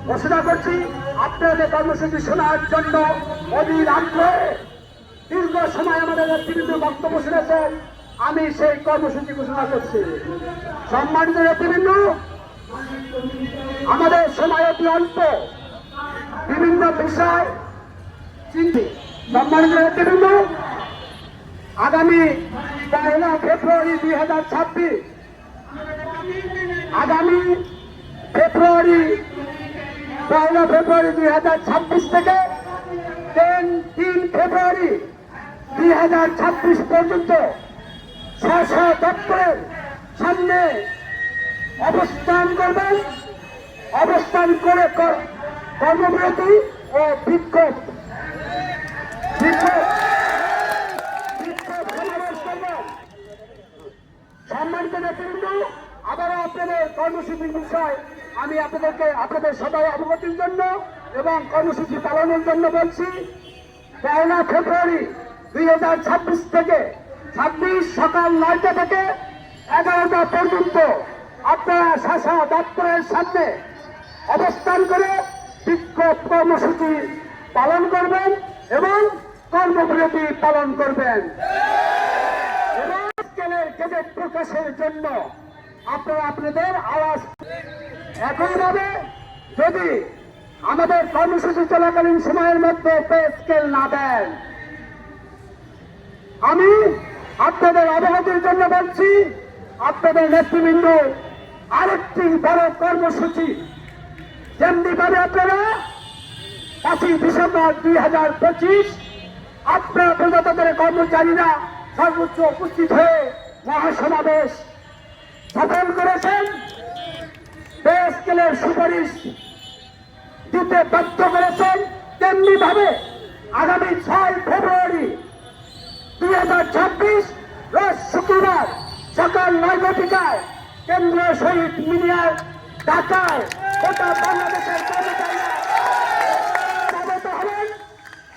ঘোষণা করছি আপনাদের কর্মসূচি শোনার জন্য অধীর আগ্রহে দীর্ঘ সময় আমাদের নেতৃবৃন্দ বক্তব্য শুনেছেন। আমি সেই কর্মসূচি ঘোষণা করছি। সম্মানিত নেতৃবৃন্দ, আমাদের সময় অতি অল্প, বিভিন্ন বিষয় চিন্তি। সম্মানিত নেতৃবৃন্দ, আগামী 1 ফেব্রুয়ারি 2026 আগামী 1 ফেব্রুয়ারি 2026 থেকে 3 ফেব্রুয়ারি 2026 পর্যন্ত স্ব দপ্তরের সামনে অবস্থান করবেন। অবস্থান করে কর্মবিরতি ও বিক্ষোভ সমাবেশ করবেন। সম্মানিত নেতৃবৃন্দ, আবারও আপনাদের কর্মসূচির বিষয় আমি আপনাদের সবাই অবগতির জন্য এবং কর্মসূচি পালনের জন্য বলছি। 1 ফেব্রুয়ারি 2026 থেকে 26 সকাল 9টা থেকে 11টা পর্যন্ত আপনারা শাসা দপ্তরের সামনে অবস্থান করে বিক্ষোভ কর্মসূচি পালন করবেন এবং কর্মবিরতি পালন করবেন। গেজেট প্রকাশের জন্য আপনারা আপনাদের আওয়াজ একইভাবে যদি আমাদের কর্মসূচি চলাকালীন সময়ের মধ্যে পে স্কেল না দেন, আমি আপনাদের অবগতির জন্য বলছি, আপনাদের নেতৃবৃন্দ আরেকটি বড় কর্মসূচি যেমনিভাবে আপনারা 5 ডিসেম্বর 2025 আপনারা প্রজাতন্ত্রের কর্মচারীরা সর্বোচ্চ উপস্থিত হয়ে মহাসমাবেশ সফল করেছেন, পে স্কেলের সুপারিশ দিতে বাধ্য করেছেন, তেমনি ভাবে আগামী 6 ফেব্রুয়ারি 2026 রোজ শুক্রবার সকাল 9 ঘটিকায় কেন্দ্রীয় শহীদ মিনার ঢাকায় গোটা বাংলাদেশের কর্মচারীরা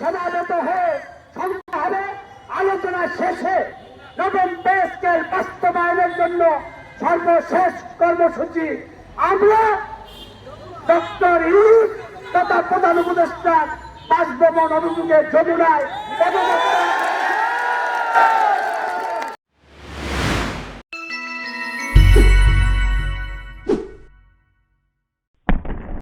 সমাবেত হয়ে সংখ্যা হবে। আলোচনা শেষে নবম পে স্কেল বাস্তবায়নের জন্য সর্বশেষ কর্মসূচি আমরা ডক্টর ইউনূস তথা প্রধান উপদেষ্টা বাসভবন অভিমুখে যমুনায় পদযাত্রা